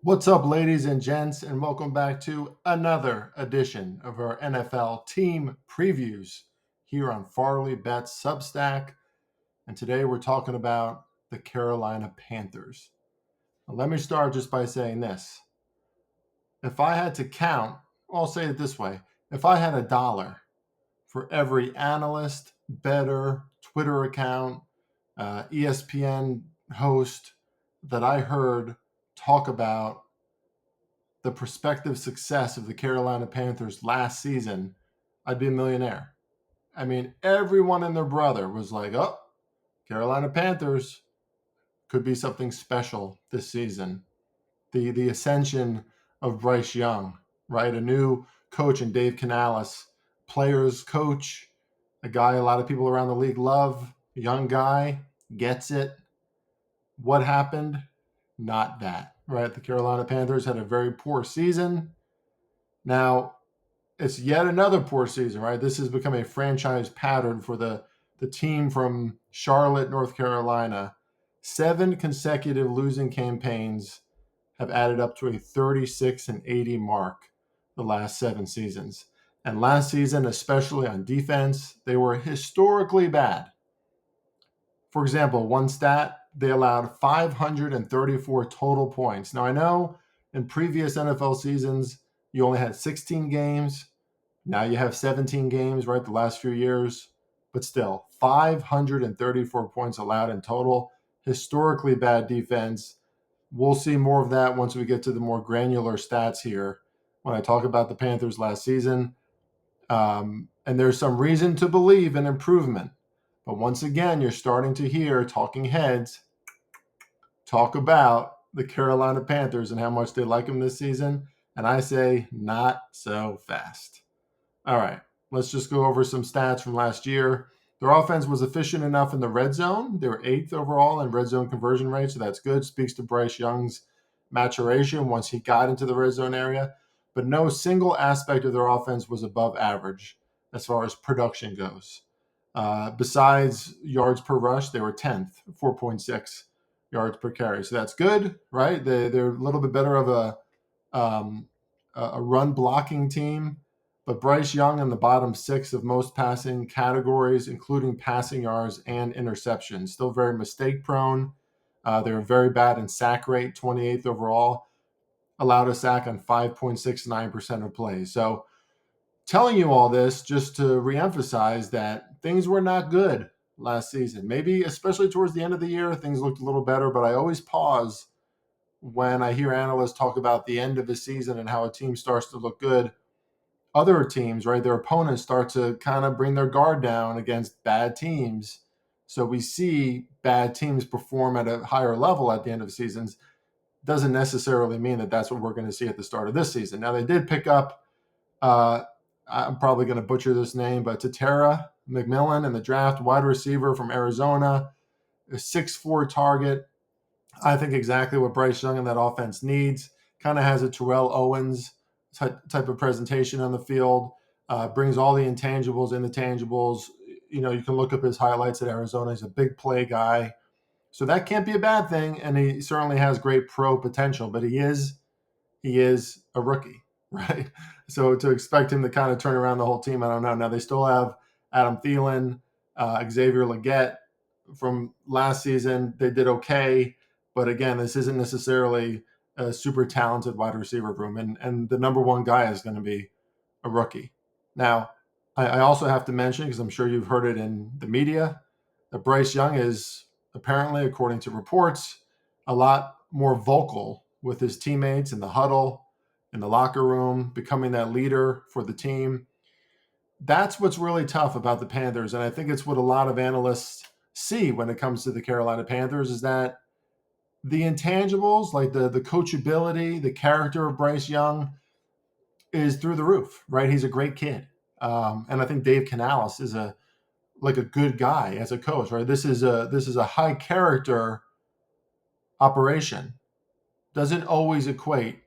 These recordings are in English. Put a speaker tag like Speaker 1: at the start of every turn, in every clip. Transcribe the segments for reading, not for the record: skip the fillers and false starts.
Speaker 1: What's up, ladies and gents, and welcome back to another edition of our NFL team previews here on Farley Bets Substack. And today we're talking about the Carolina Panthers. Now, let me start just by saying this. If I had to count, I'll say it this way. If I had $1 for every analyst, bettor, Twitter account, ESPN host that I heard talk about the prospective success of the Carolina Panthers last season, I'd be a millionaire. I mean, everyone and their brother was like, oh, Carolina Panthers could be something special this season. The ascension of Bryce Young, right? A new coach in Dave Canales, players coach, a guy a lot of people around the league love, a young guy, gets it. What happened? Not that, right? The Carolina Panthers had a very poor season. Now, it's yet another poor season, right? This has become a franchise pattern for the team from Charlotte, North Carolina. 7 consecutive losing campaigns have added up to a 36-80 mark the last 7 seasons. And last season, especially on defense, they were historically bad. For example, one stat, they allowed 534 total points. Now, I know in previous NFL seasons, you only had 16 games. Now you have 17 games, right, the last few years. But still, 534 points allowed in total. Historically bad defense. We'll see more of that once we get to the more granular stats here when I talk about the Panthers last season. And there's some reason to believe in improvement. But once again, you're starting to hear talking heads talk about the Carolina Panthers and how much they like them this season. And I say, not so fast. All right, let's just go over some stats from last year. Their offense was efficient enough in the red zone. They were 8th overall in red zone conversion rate, so that's good. Speaks to Bryce Young's maturation once he got into the red zone area. But no single aspect of their offense was above average as far as production goes. Besides yards per rush, they were 10th, 4.6 yards per carry. So that's good, right? They're a little bit better of a run blocking team. But Bryce Young in the bottom 6 of most passing categories, including passing yards and interceptions. Still very mistake prone. They were very bad in sack rate, 28th overall. Allowed a sack on 5.69% of plays. So telling you all this just to reemphasize that things were not good last season. Maybe especially towards the end of the year, things looked a little better, but I always pause when I hear analysts talk about the end of the season and how a team starts to look good. Other teams, right, their opponents start to kind of bring their guard down against bad teams. So we see bad teams perform at a higher level at the end of seasons. Doesn't necessarily mean that that's what we're going to see at the start of this season. Now, they did pick up, I'm probably going to butcher this name, but Tatera McMillan in the draft, wide receiver from Arizona, a 6'4" target. I think exactly what Bryce Young and that offense needs. Kind of has a Terrell Owens type of presentation on the field. Brings all the intangibles and the tangibles. You know, you can look up his highlights at Arizona. He's a big play guy. So that can't be a bad thing, and he certainly has great pro potential, but he is a rookie, right? So to expect him to kind of turn around the whole team, I don't know. Now they still have Adam Thielen, Xavier Legette from last season. They did okay, but again, this isn't necessarily a super talented wide receiver room, and the number one guy is going to be a rookie. Now, I also have to mention, because I'm sure you've heard it in the media, that Bryce Young is apparently, according to reports, a lot more vocal with his teammates in the huddle, in the locker room, becoming that leader for the team. That's what's really tough about the Panthers, and I think it's what a lot of analysts see when it comes to the Carolina Panthers, is that the intangibles, like the coachability, the character of Bryce Young, is through the roof, right? He's a great kid. And I think Dave Canales is a good guy as a coach, right? This is a high character operation. Doesn't always equate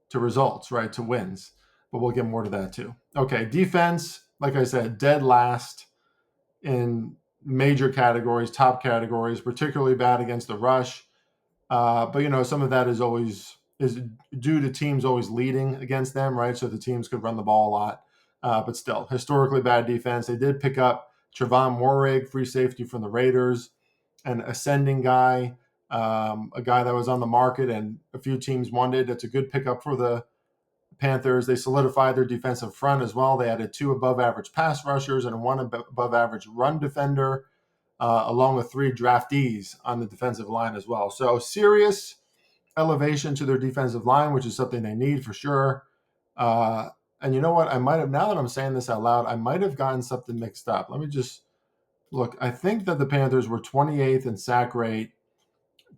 Speaker 1: to results, right? To wins, but we'll get more to that too. Okay, defense, like I said, dead last in major categories, top categories, particularly bad against the rush. But some of that is always is due to teams always leading against them, right? So the teams could run the ball a lot. But still, historically bad defense. They did pick up Trevon Moehrig, free safety from the Raiders, an ascending guy, a guy that was on the market and a few teams wanted. It's a good pickup for the Panthers. They solidified their defensive front as well. They added 2 above-average pass rushers and 1 above-average run defender, along with 3 draftees on the defensive line as well. So serious elevation to their defensive line, which is something they need for sure. And you know what? I might have, now that I'm saying this out loud, I might have gotten something mixed up. Let me just look. I think that the Panthers were 28th in sack rate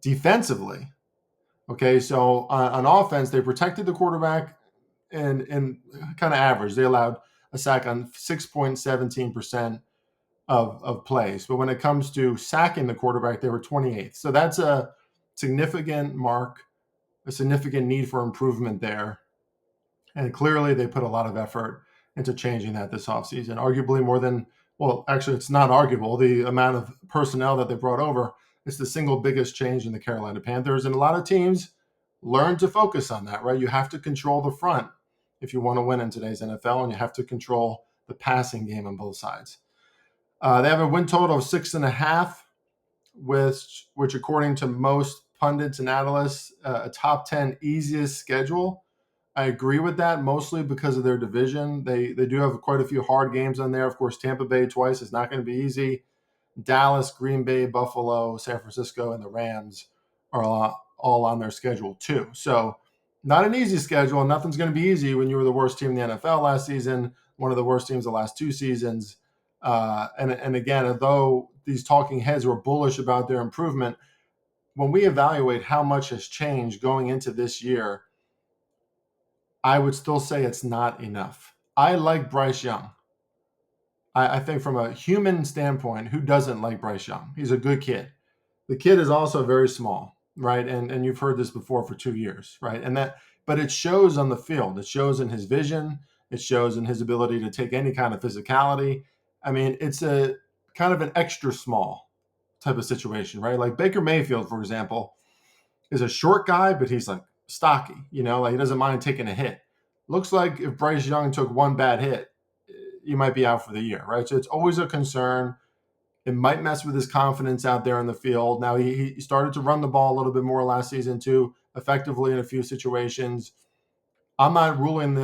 Speaker 1: defensively. Okay, so on offense, they protected the quarterback and kind of average. They allowed a sack on 6.17% of plays. But when it comes to sacking the quarterback, they were 28th. So that's a significant mark, a significant need for improvement there. And clearly they put a lot of effort into changing that this offseason, arguably more than, well, actually, it's not arguable. The amount of personnel that they brought over is the single biggest change in the Carolina Panthers. And a lot of teams learn to focus on that, right? You have to control the front if you want to win in today's NFL, and you have to control the passing game on both sides. They have a win total of 6.5, which according to most pundits and analysts, a top 10 easiest schedule. I agree with that, mostly because of their division. They do have quite a few hard games on there. Of course, Tampa Bay twice is not going to be easy. Dallas, Green Bay, Buffalo, San Francisco, and the Rams are all on their schedule too. So not an easy schedule. Nothing's going to be easy when you were the worst team in the NFL last season, one of the worst teams the last 2 seasons. And again, although these talking heads were bullish about their improvement, when we evaluate how much has changed going into this year, I would still say it's not enough. I like Bryce Young. I think from a human standpoint, who doesn't like Bryce Young? He's a good kid. The kid is also very small, right? And you've heard this before for 2 years, right? But it shows on the field. It shows in his vision. It shows in his ability to take any kind of physicality. I mean, it's a kind of an extra small type of situation, right? Like Baker Mayfield, for example, is a short guy, but he's like stocky, like he doesn't mind taking a hit. Looks like if Bryce Young took one bad hit, you might be out for the year, right? So it's always a concern. It might mess with his confidence out there in the field. Now he started to run the ball a little bit more last season too, effectively in a few situations. I'm not ruling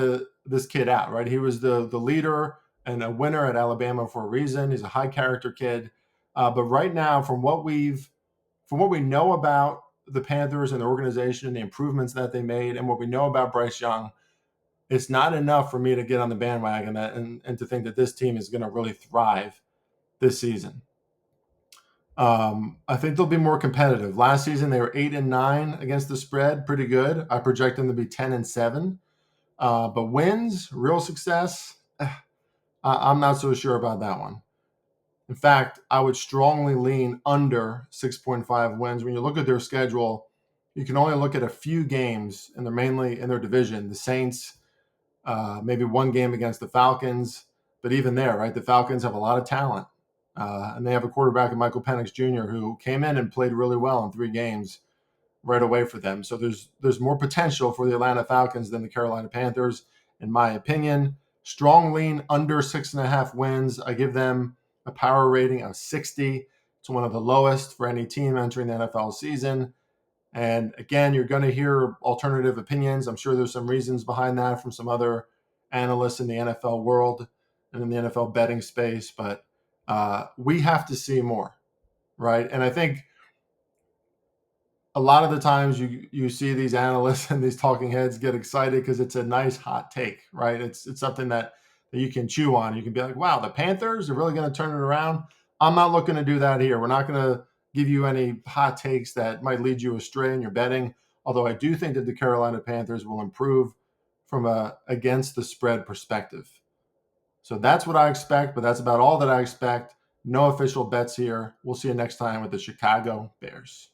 Speaker 1: this kid out, right? He was the leader and a winner at Alabama for a reason. He's a high character kid. But right now, from what we know about the Panthers and the organization and the improvements that they made and what we know about Bryce Young, it's not enough for me to get on the bandwagon and to think that this team is going to really thrive this season. I think they'll be more competitive. Last season, they were 8-9 against the spread, pretty good. I project them to be 10-7. But wins, real success, I'm not so sure about that one. In fact, I would strongly lean under 6.5 wins. When you look at their schedule, you can only look at a few games, and they're mainly in their division. The Saints, maybe one game against the Falcons, but even there, right? The Falcons have a lot of talent, and they have a quarterback in Michael Penix Jr. who came in and played really well in 3 games right away for them. So there's more potential for the Atlanta Falcons than the Carolina Panthers, in my opinion. Strong lean under 6.5 wins. I give them a power rating of 60. It's one of the lowest for any team entering the NFL season. And again, you're going to hear alternative opinions. I'm sure there's some reasons behind that from some other analysts in the NFL world and in the NFL betting space. But we have to see more, right? And I think a lot of the times you see these analysts and these talking heads get excited because it's a nice hot take, right? It's something that you can chew on. You can be like, wow, the Panthers are really going to turn it around. I'm not looking to do that here. We're not going to give you any hot takes that might lead you astray in your betting. Although I do think that the Carolina Panthers will improve from a against the spread perspective. So that's what I expect, but that's about all that I expect. No official bets here. We'll see you next time with the Chicago Bears.